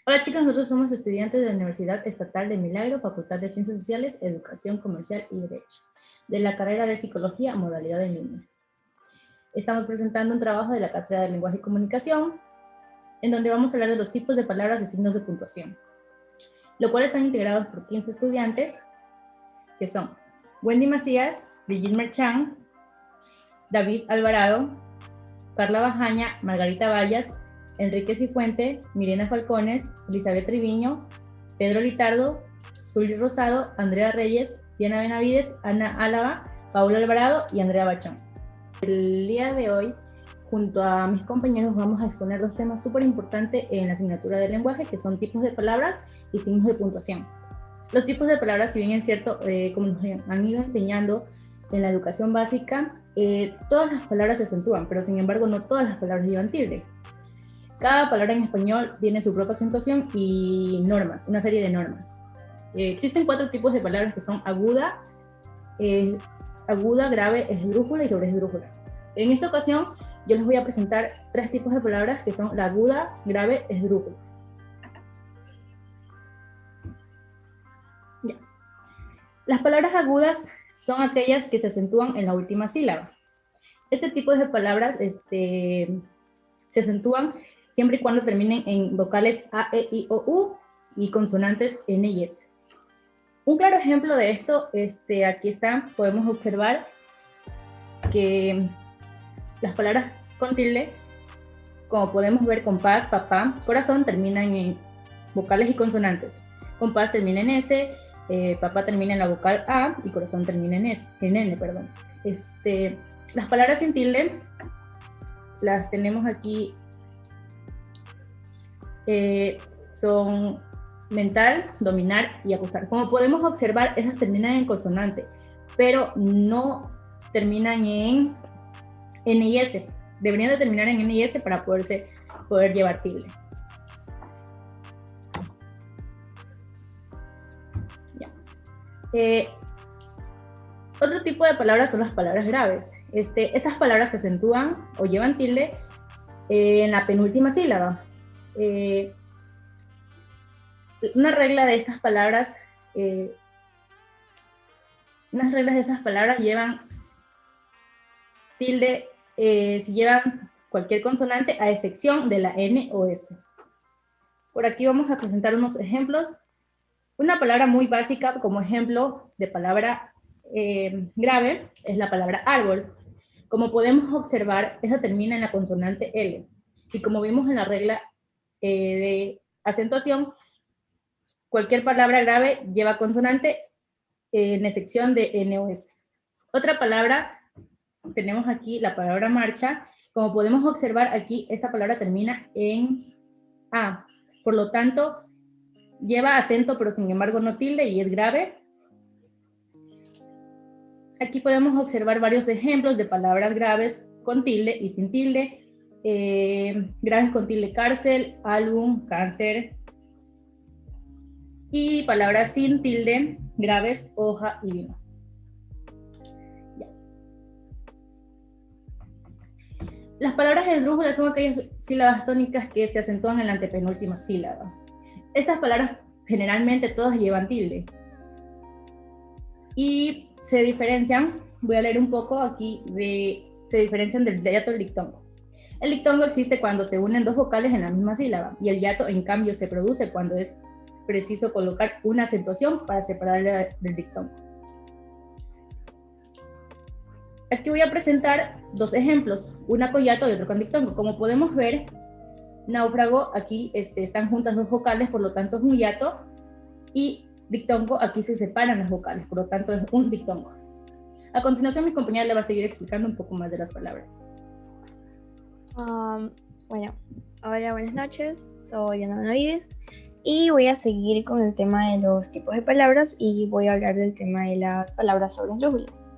Hola chicos, nosotros somos estudiantes de la Universidad Estatal de Milagro, Facultad de Ciencias Sociales, Educación Comercial y Derecho, de la carrera de Psicología, modalidad en línea. Estamos presentando un trabajo de la Cátedra de Lenguaje y Comunicación, en donde vamos a hablar de los tipos de palabras y signos de puntuación, lo cual están integrados por 15 estudiantes, que son Wendy Macías, Brigitte Merchán, David Alvarado, Carla Bajaña, Margarita Vallas, Enrique Cifuente, Mirena Falcones, Elizabeth Triviño, Pedro Litardo, Zully Rosado, Andrea Reyes, Diana Benavides, Ana Álava, Paula Alvarado y Andrea Bachón. El día de hoy, junto a mis compañeros, vamos a exponer dos temas súper importantes en la asignatura de lenguaje, que son tipos de palabras y signos de puntuación. Los tipos de palabras, si bien es cierto, como nos han ido enseñando en la educación básica, todas las palabras se acentúan, pero sin embargo no todas las palabras llevan tilde. Cada palabra en español tiene su propia acentuación y normas, una serie de normas. Existen 4 tipos de palabras que son aguda, grave, esdrújula y sobreesdrújula. En esta ocasión yo les voy a presentar 3 tipos de palabras que son la aguda, grave, esdrújula. Ya. Las palabras agudas son aquellas que se acentúan en la última sílaba. Este tipo de palabras se acentúan siempre y cuando terminen en vocales A, E, I, O, U y consonantes N y S. Un claro ejemplo de esto, aquí está, podemos observar que las palabras con tilde, como podemos ver, compás, papá, corazón, terminan en vocales y consonantes. Compás termina en S, papá termina en la vocal A y corazón termina en N, perdón. Las palabras sin tilde las tenemos aquí, son mental, dominar y acusar. Como podemos observar, esas terminan en consonante, pero no terminan en N y S. Deberían de terminar en N y S para poder llevar tilde. Ya. Otro tipo de palabras son las palabras graves. Estas palabras se acentúan o llevan tilde en la penúltima sílaba. Una regla de estas palabras, llevan tilde si llevan cualquier consonante, a excepción de la N o S. Por aquí vamos a presentar unos ejemplos. Una palabra muy básica como ejemplo de palabra grave es la palabra árbol. Como podemos observar, esa termina en la consonante L. Y como vimos en la regla de acentuación, cualquier palabra grave lleva consonante en excepción de N o S. Otra palabra, tenemos aquí la palabra marcha. Como podemos observar aquí, esta palabra termina en A. Por lo tanto, lleva acento, pero sin embargo no tilde y es grave. Aquí podemos observar varios ejemplos de palabras graves con tilde y sin tilde. Graves con tilde: cárcel, álbum, cáncer. Y palabras sin tilde, graves: hoja y vino. Ya. Las palabras esdrújulas son aquellas sílabas tónicas que se acentúan en la antepenúltima sílaba. Estas palabras generalmente todas llevan tilde. Y se diferencian, voy a leer un poco aquí, se diferencian del hiato del dictongo. El dictongo existe cuando se unen 2 vocales en la misma sílaba, y el hiato, en cambio, se produce cuando es preciso colocar una acentuación para separarla del dictongo. Aquí voy a presentar 2 ejemplos, una con hiato y otro con dictongo. Como podemos ver, náufrago, aquí están juntas 2 vocales, por lo tanto es un hiato, y dictongo, aquí se separan las vocales, por lo tanto es un dictongo. A continuación, mi compañera le va a seguir explicando un poco más de las palabras. Bueno, hola, buenas noches, soy Diana Benavides y voy a seguir con el tema de los tipos de palabras y voy a hablar del tema de las palabras sobreesdrújulas.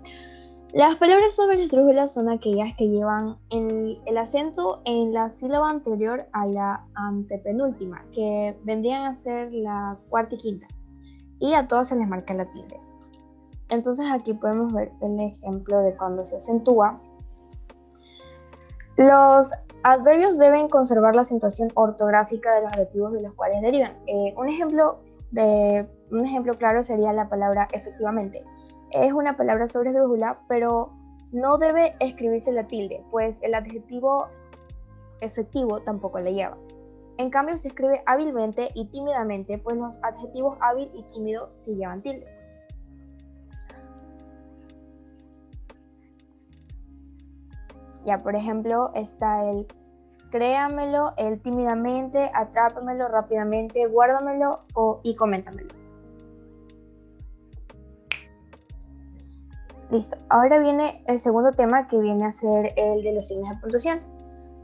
Las palabras sobreesdrújulas son aquellas que llevan el acento en la sílaba anterior a la antepenúltima, que vendrían a ser la cuarta y quinta, y a todas se les marca la tilde. Entonces aquí podemos ver el ejemplo de cuando se acentúa. Los Adverbios deben conservar la acentuación ortográfica de los adjetivos de los cuales derivan. Un ejemplo claro sería la palabra efectivamente. Es una palabra sobre esdrújula, pero no debe escribirse la tilde, pues el adjetivo efectivo tampoco la lleva. En cambio, se escribe hábilmente y tímidamente, pues los adjetivos hábil y tímido sí llevan tilde. Ya, por ejemplo, está el créamelo, el tímidamente, atrápamelo rápidamente, guárdamelo y coméntamelo. Listo. Ahora viene el segundo tema, que viene a ser el de los signos de puntuación.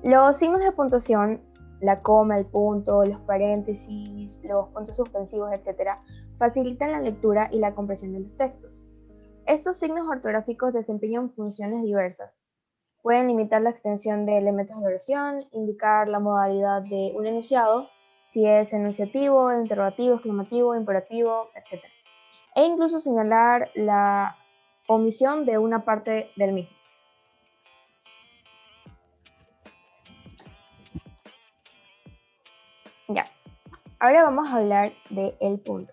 Los signos de puntuación, la coma, el punto, los paréntesis, los puntos suspensivos, etc., facilitan la lectura y la comprensión de los textos. Estos signos ortográficos desempeñan funciones diversas. Pueden limitar la extensión de elementos de oración, indicar la modalidad de un enunciado, si es enunciativo, interrogativo, exclamativo, imperativo, etc. E incluso señalar la omisión de una parte del mismo. Ya, ahora vamos a hablar del punto.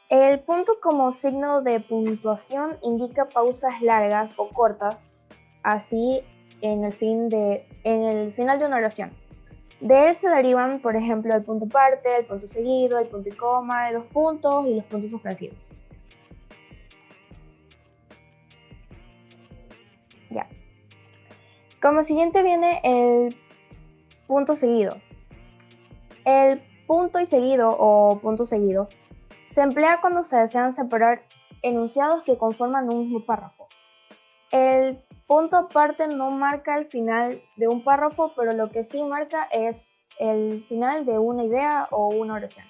El punto como signo de puntuación indica pausas largas o cortas, así en el final de una oración. De él se derivan, por ejemplo, el punto aparte, el punto seguido, el punto y coma, los puntos y los puntos suspensivos. Ya. Como siguiente viene el punto seguido. El punto y seguido o punto seguido se emplea cuando se desean separar enunciados que conforman un mismo párrafo. El punto aparte no marca el final de un párrafo, pero lo que sí marca es el final de una idea o una oración.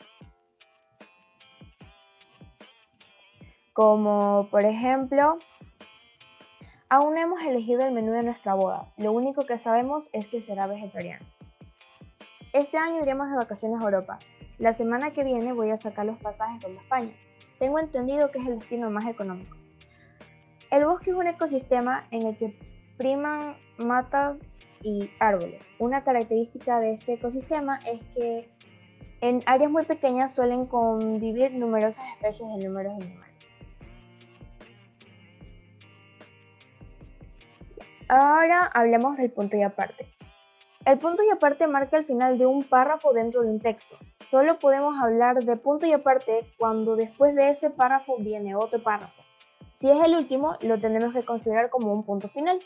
Como por ejemplo, aún no hemos elegido el menú de nuestra boda. Lo único que sabemos es que será vegetariano. Este año iremos de vacaciones a Europa. La semana que viene voy a sacar los pasajes rumbo a España. Tengo entendido que es el destino más económico. El bosque es un ecosistema en el que priman matas y árboles. Una característica de este ecosistema es que en áreas muy pequeñas suelen convivir numerosas especies de números animales. Ahora hablemos del punto y aparte. El punto y aparte marca el final de un párrafo dentro de un texto. Solo podemos hablar de punto y aparte cuando después de ese párrafo viene otro párrafo. Si es el último, lo tendremos que considerar como un punto final.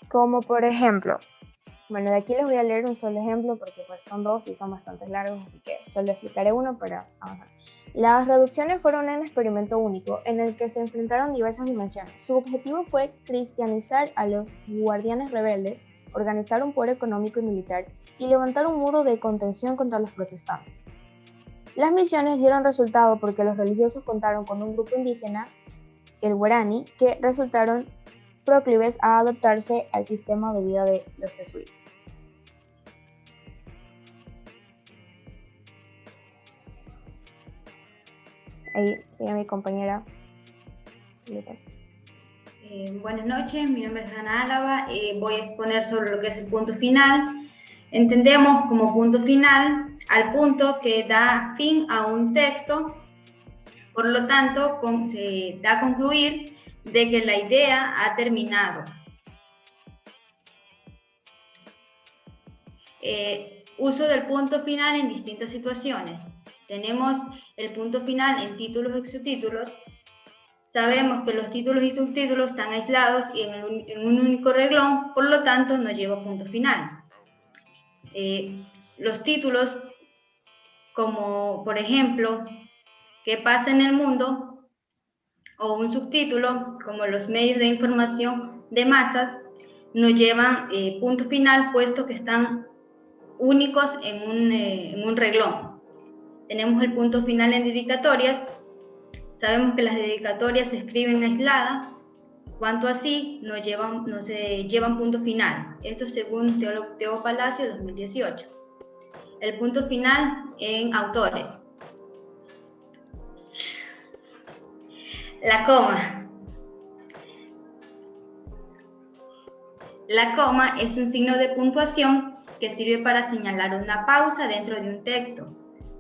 Como por ejemplo, bueno, de aquí les voy a leer un solo ejemplo porque pues son dos y son bastante largos, así que solo explicaré uno para avanzar. Las reducciones fueron un experimento único en el que se enfrentaron diversas dimensiones. Su objetivo fue cristianizar a los guardianes rebeldes, organizar un poder económico y militar y levantar un muro de contención contra los protestantes. Las misiones dieron resultado porque los religiosos contaron con un grupo indígena, el guaraní, que resultaron proclives a adaptarse al sistema de vida de los jesuitas. Ahí sigue mi compañera Lucas. Buenas noches, mi nombre es Ana Álava. Voy a exponer sobre lo que es el punto final. Entendemos como punto final al punto que da fin a un texto, por lo tanto se da a concluir de que la idea ha terminado. Uso del punto final en distintas situaciones. Tenemos el punto final en títulos y subtítulos. Sabemos que los títulos y subtítulos están aislados y en un único reglón, por lo tanto no lleva punto final. Los títulos, como por ejemplo, ¿qué pasa en el mundo? O un subtítulo, como los medios de información de masas, no llevan punto final, puesto que están únicos en un reglón. Tenemos el punto final en dedicatorias. Sabemos que las dedicatorias se escriben aisladas, cuanto así no se llevan punto final. Esto según Teo Palacio 2018. El punto final en autores. La coma. La coma es un signo de puntuación que sirve para señalar una pausa dentro de un texto.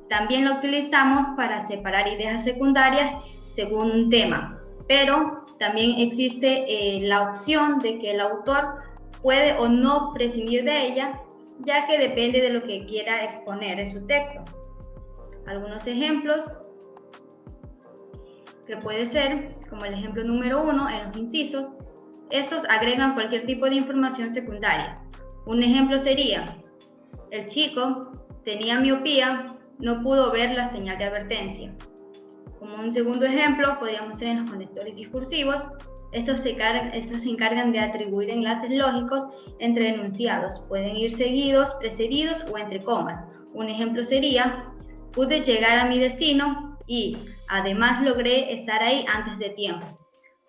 También lo utilizamos para separar ideas secundarias según un tema, pero también existe la opción de que el autor puede o no prescindir de ella, ya que depende de lo que quiera exponer en su texto. Algunos ejemplos que puede ser, como el ejemplo número 1 en los incisos, estos agregan cualquier tipo de información secundaria. Un ejemplo sería, el chico tenía miopía, no pudo ver la señal de advertencia. Como un segundo ejemplo, podríamos ser en los conectores discursivos. Estos se encargan de atribuir enlaces lógicos entre enunciados. Pueden ir seguidos, precedidos o entre comas. Un ejemplo sería, pude llegar a mi destino y además logré estar ahí antes de tiempo.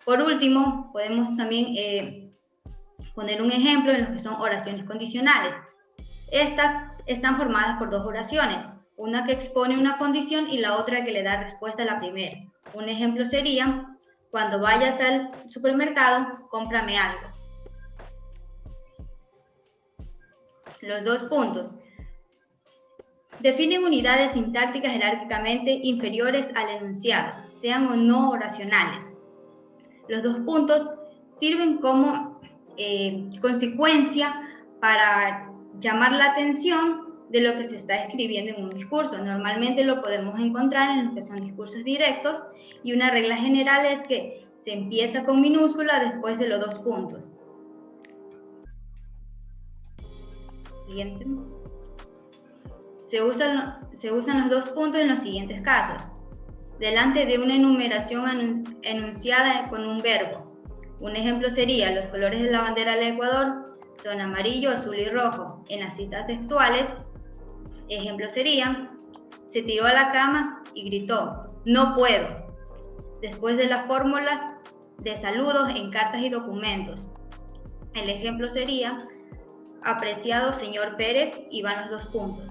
Por último, podemos también poner un ejemplo en lo que son oraciones condicionales. Estas están formadas por dos oraciones, una que expone una condición y la otra que le da respuesta a la primera. Un ejemplo sería, cuando vayas al supermercado, cómprame algo. Los dos puntos. Definen unidades sintácticas jerárquicamente inferiores al enunciado, sean o no oracionales. Los dos puntos sirven como consecuencia para llamar la atención de lo que se está escribiendo en un discurso. Normalmente lo podemos encontrar en lo que son discursos directos y una regla general es que se empieza con minúscula después de los dos puntos. Siguiente. Se usan los dos puntos en los siguientes casos. Delante de una enumeración enunciada con un verbo. Un ejemplo sería, los colores de la bandera del Ecuador son amarillo, azul y rojo. En las citas textuales, ejemplo sería, se tiró a la cama y gritó, no puedo, después de las fórmulas de saludos en cartas y documentos. El ejemplo sería, apreciado señor Pérez, y van los dos puntos.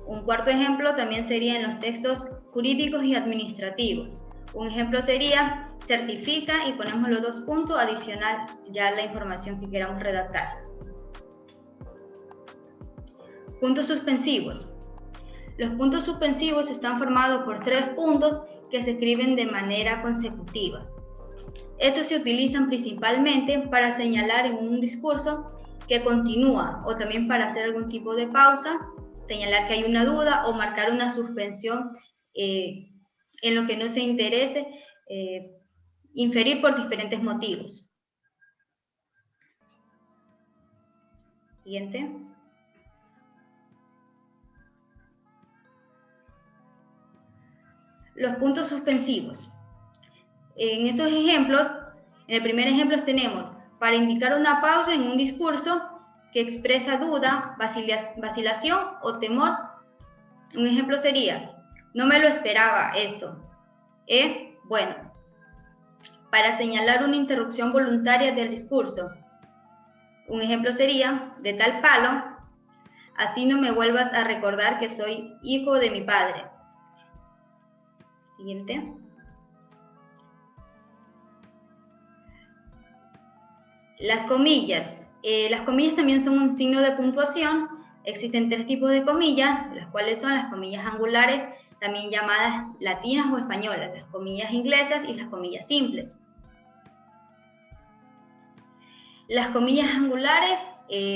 Un cuarto ejemplo también sería en los textos jurídicos y administrativos. Un ejemplo sería, certifica y ponemos los dos puntos adicional ya la información que queramos redactar. Puntos suspensivos. Los puntos suspensivos están formados por 3 puntos que se escriben de manera consecutiva. Estos se utilizan principalmente para señalar en un discurso que continúa o también para hacer algún tipo de pausa, señalar que hay una duda o marcar una suspensión en lo que no se interese, inferir por diferentes motivos. Siguiente. Los puntos suspensivos. En esos ejemplos, en el primer ejemplo tenemos para indicar una pausa en un discurso que expresa duda, vacilación o temor. Un ejemplo sería, no me lo esperaba esto. Bueno, para señalar una interrupción voluntaria del discurso. Un ejemplo sería, de tal palo, así no me vuelvas a recordar que soy hijo de mi padre. Siguiente. Las comillas. Las comillas también son un signo de puntuación. Existen 3 tipos de comillas, las cuales son las comillas angulares, también llamadas latinas o españolas, las comillas inglesas y las comillas simples. Las comillas angulares,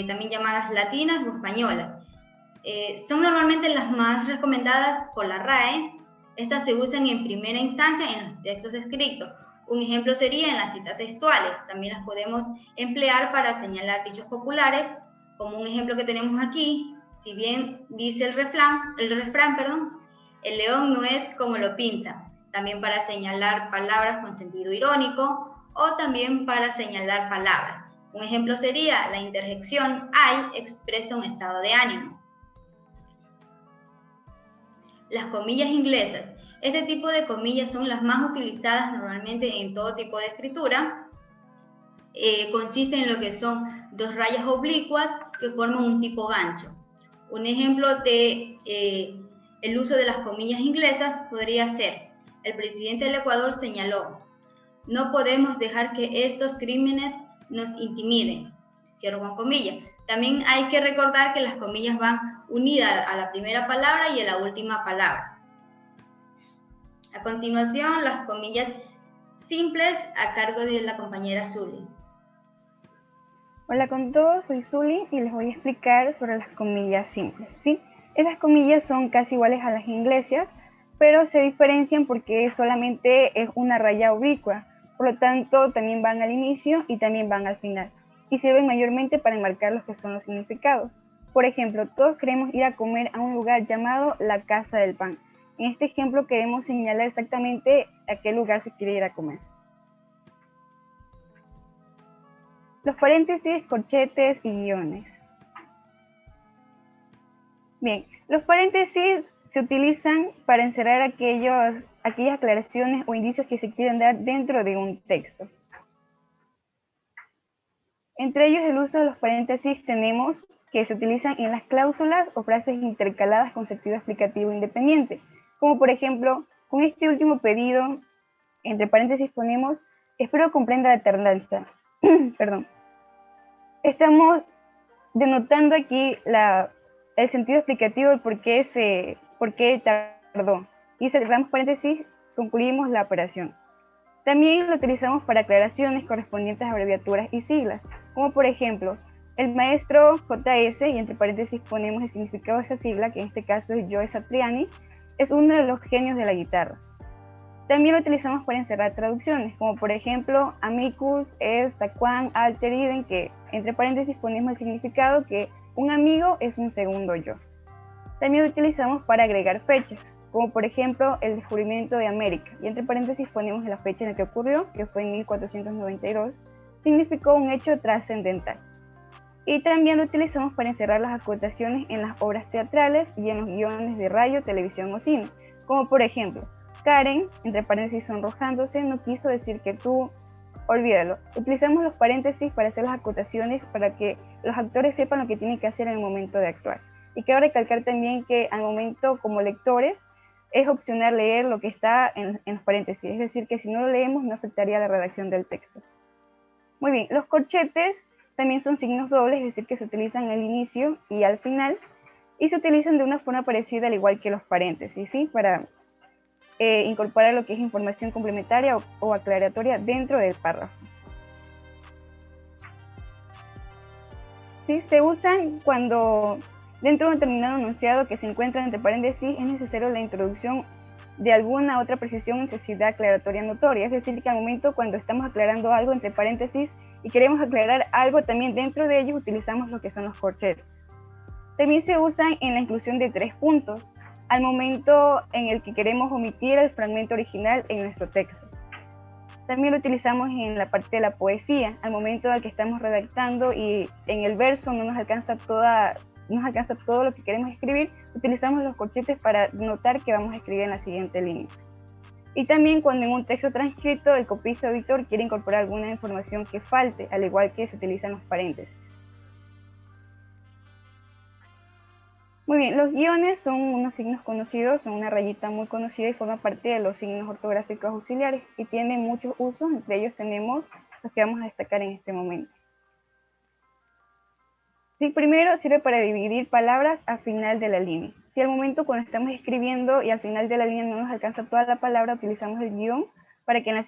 también llamadas latinas o españolas, son normalmente las más recomendadas por la RAE. Estas se usan en primera instancia en los textos escritos. Un ejemplo sería en las citas textuales. También las podemos emplear para señalar dichos populares, como un ejemplo que tenemos aquí. Si bien dice el refrán, el león no es como lo pinta. También para señalar palabras con sentido irónico o también para señalar palabras. Un ejemplo sería la interjección ay expresa un estado de ánimo. Las comillas inglesas. Este tipo de comillas son las más utilizadas normalmente en todo tipo de escritura. Consiste en lo que son 2 rayas oblicuas que forman un tipo gancho. Un ejemplo de el uso de las comillas inglesas podría ser, el presidente del Ecuador señaló, no podemos dejar que estos crímenes nos intimiden. cierro con comillas. También hay que recordar que las comillas van unidas a la primera palabra y a la última palabra. A continuación, las comillas simples a cargo de la compañera Zuli. Hola con todos, soy Zuli y les voy a explicar sobre las comillas simples, ¿sí? Estas comillas son casi iguales a las inglesas, pero se diferencian porque solamente es una raya oblicua, por lo tanto también van al inicio y también van al final, y sirven mayormente para enmarcar los que son los significados. Por ejemplo, todos queremos ir a comer a un lugar llamado la Casa del Pan. En este ejemplo queremos señalar exactamente a qué lugar se quiere ir a comer. Los paréntesis, corchetes y guiones. Bien, los paréntesis se utilizan para encerrar aquellas aclaraciones o indicios que se quieren dar dentro de un texto. Entre ellos el uso de los paréntesis tenemos que se utilizan en las cláusulas o frases intercaladas con sentido explicativo independiente, como por ejemplo, con este último pedido, entre paréntesis ponemos, espero comprenda la tardanza. Perdón. Estamos denotando aquí el sentido explicativo del por qué tardó. Y cerramos paréntesis, concluimos la operación. También lo utilizamos para aclaraciones correspondientes a abreviaturas y siglas, como por ejemplo, el maestro JS, y entre paréntesis ponemos el significado de esa sigla, que en este caso es Joe Satriani, es uno de los genios de la guitarra. También lo utilizamos para encerrar traducciones, como por ejemplo, amicus es taquam alter idem, que entre paréntesis ponemos el significado que un amigo es un segundo yo. También lo utilizamos para agregar fechas, como por ejemplo el descubrimiento de América, y entre paréntesis ponemos la fecha en la que ocurrió, que fue en 1492, significó un hecho trascendental. Y también lo utilizamos para encerrar las acotaciones en las obras teatrales y en los guiones de radio, televisión o cine, como por ejemplo, Karen, entre paréntesis sonrojándose, no quiso decir que tú, olvídalo. Utilizamos los paréntesis para hacer las acotaciones para que los actores sepan lo que tienen que hacer en el momento de actuar. Y quiero recalcar también que al momento como lectores es opcional leer lo que está en los paréntesis, es decir, que si no lo leemos no afectaría la redacción del texto. Muy bien, los corchetes también son signos dobles, es decir, que se utilizan al inicio y al final, y se utilizan de una forma parecida al igual que los paréntesis, ¿sí? Para incorporar lo que es información complementaria o aclaratoria dentro del párrafo. ¿Sí? Se usan cuando dentro de un determinado enunciado que se encuentra entre paréntesis es necesario la introducción de alguna otra precisión o necesidad aclaratoria notoria, es decir, que al momento cuando estamos aclarando algo entre paréntesis y queremos aclarar algo también dentro de ello, utilizamos lo que son los corchetes. También se usan en la inclusión de 3 puntos, al momento en el que queremos omitir el fragmento original en nuestro texto. También lo utilizamos en la parte de la poesía, al momento en el que estamos redactando y en el verso no nos alcanza todo lo que queremos escribir, utilizamos los corchetes para notar que vamos a escribir en la siguiente línea. Y también cuando en un texto transcrito el copista o editor quiere incorporar alguna información que falte, al igual que se utilizan los paréntesis. Muy bien, los guiones son unos signos conocidos, son una rayita muy conocida y forma parte de los signos ortográficos auxiliares y tienen muchos usos, entre ellos tenemos los que vamos a destacar en este momento. Sí, primero sirve para dividir palabras al final de la línea. Si al momento cuando estamos escribiendo y al final de la línea no nos alcanza toda la palabra, utilizamos el guión para que en la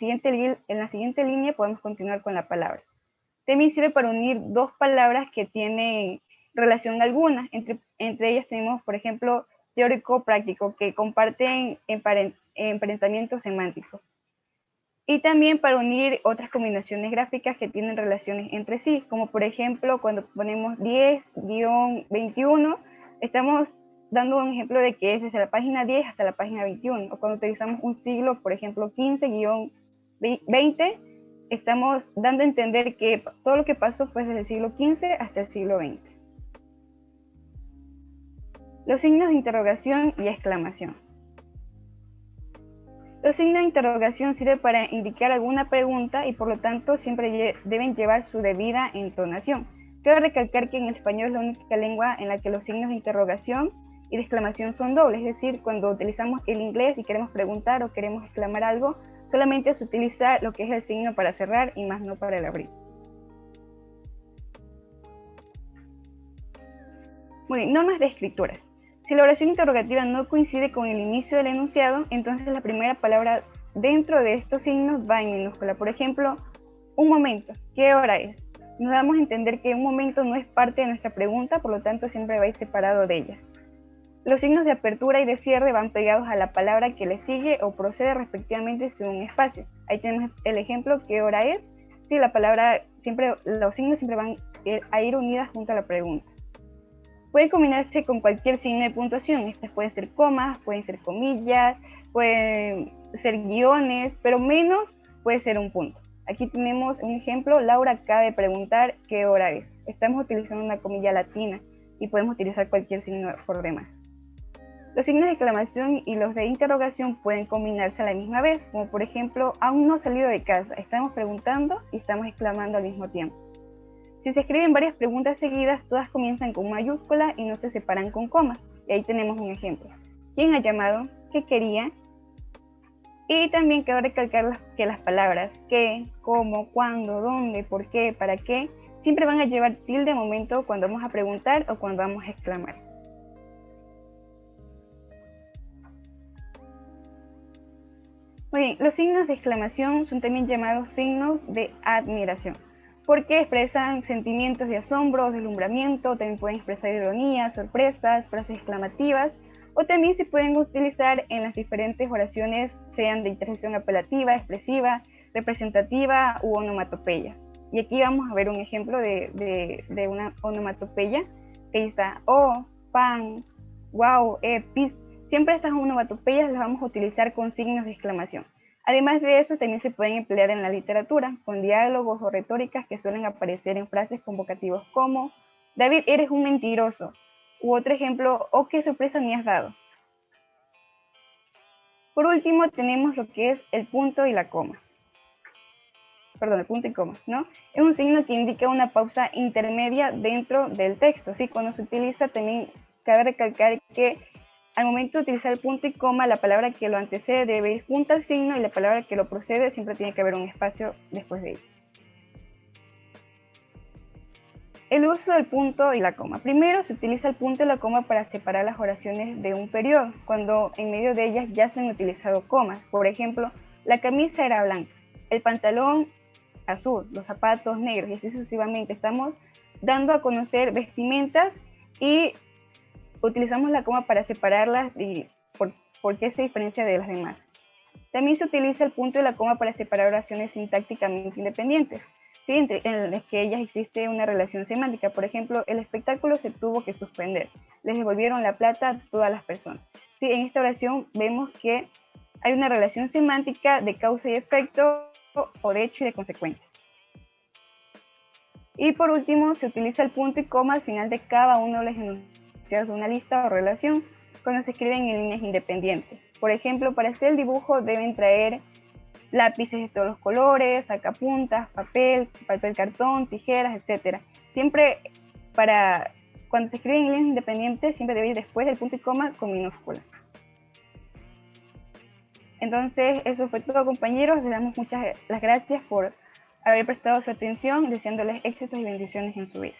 siguiente línea podamos continuar con la palabra. También sirve para unir dos palabras que tienen relación alguna. Entre ellas tenemos, por ejemplo, teórico-práctico, que comparten emparentamiento semántico. Y también para unir otras combinaciones gráficas que tienen relaciones entre sí, como por ejemplo, cuando ponemos 10-21, estamos dando un ejemplo de que es desde la página 10 hasta la página 21, o cuando utilizamos un siglo, por ejemplo, 15-20, estamos dando a entender que todo lo que pasó fue desde el siglo XV hasta el siglo XX. Los signos de interrogación y exclamación. Los signos de interrogación sirven para indicar alguna pregunta y por lo tanto siempre deben llevar su debida entonación. Quiero recalcar que en el español es la única lengua en la que los signos de interrogación y de exclamación son dobles, es decir, cuando utilizamos el inglés y queremos preguntar o queremos exclamar algo, solamente se utiliza lo que es el signo para cerrar y más no para el abrir. Muy bien, normas de escritura. Si la oración interrogativa no coincide con el inicio del enunciado, entonces la primera palabra dentro de estos signos va en minúscula. Por ejemplo, un momento, ¿qué hora es? Nos damos a entender que un momento no es parte de nuestra pregunta, por lo tanto siempre va a ir separado de ella. Los signos de apertura y de cierre van pegados a la palabra que le sigue o procede respectivamente según un espacio. Ahí tenemos el ejemplo, ¿qué hora es? Sí, la palabra siempre, los signos siempre van a ir unidas junto a la pregunta. Puede combinarse con cualquier signo de puntuación. Estas pueden ser comas, pueden ser comillas, pueden ser guiones, pero menos puede ser un punto. Aquí tenemos un ejemplo. Laura acaba de preguntar qué hora es. Estamos utilizando una comilla latina y podemos utilizar cualquier signo por demás. Los signos de exclamación y los de interrogación pueden combinarse a la misma vez, como por ejemplo, aún no he salido de casa. Estamos preguntando y estamos exclamando al mismo tiempo. Si se escriben varias preguntas seguidas, todas comienzan con mayúscula y no se separan con comas. Y ahí tenemos un ejemplo. ¿Quién ha llamado? ¿Qué quería? Y también cabe recalcar que las palabras qué, cómo, cuándo, dónde, por qué, para qué, siempre van a llevar tilde momento cuando vamos a preguntar o cuando vamos a exclamar. Muy bien, los signos de exclamación son también llamados signos de admiración, porque expresan sentimientos de asombro o deslumbramiento, también pueden expresar ironía, sorpresas, frases exclamativas, o también se pueden utilizar en las diferentes oraciones, sean de interjección apelativa, expresiva, representativa u onomatopeya. Y aquí vamos a ver un ejemplo de una onomatopeya, que está oh, pan, wow, pis. Siempre estas onomatopeyas las vamos a utilizar con signos de exclamación. Además de eso, también se pueden emplear en la literatura, con diálogos o retóricas que suelen aparecer en frases convocativas como David, eres un mentiroso. U otro ejemplo, oh, qué sorpresa me has dado. Por último, tenemos lo que es el punto y la coma. Perdón, el punto y coma, ¿no? Es un signo que indica una pausa intermedia dentro del texto, ¿sí? Cuando se utiliza, también cabe recalcar que al momento de utilizar el punto y coma, la palabra que lo antecede debe ir junto al signo y la palabra que lo procede siempre tiene que haber un espacio después de ello. El uso del punto y la coma. Primero se utiliza el punto y la coma para separar las oraciones de un periodo, cuando en medio de ellas ya se han utilizado comas. Por ejemplo, la camisa era blanca, el pantalón azul, los zapatos negros y así sucesivamente. Estamos dando a conocer vestimentas y utilizamos la coma para separarlas y por qué se diferencia de las demás. También se utiliza el punto y la coma para separar oraciones sintácticamente independientes, ¿sí? En las que ellas existe una relación semántica. Por ejemplo, el espectáculo se tuvo que suspender. Les devolvieron la plata a todas las personas. ¿Sí? En esta oración vemos que hay una relación semántica de causa y efecto o de hecho y de consecuencia. Y por último, se utiliza el punto y coma al final de cada uno de los enunciados de una lista o relación cuando se escriben en líneas independientes. Por ejemplo, para hacer el dibujo deben traer lápices de todos los colores, sacapuntas, papel cartón, tijeras, etc. Siempre cuando se escriben en líneas independientes, siempre debe ir después del punto y coma con minúscula. Entonces, eso fue todo, compañeros. Les damos muchas las gracias por haber prestado su atención, deseándoles éxitos y bendiciones en su vida.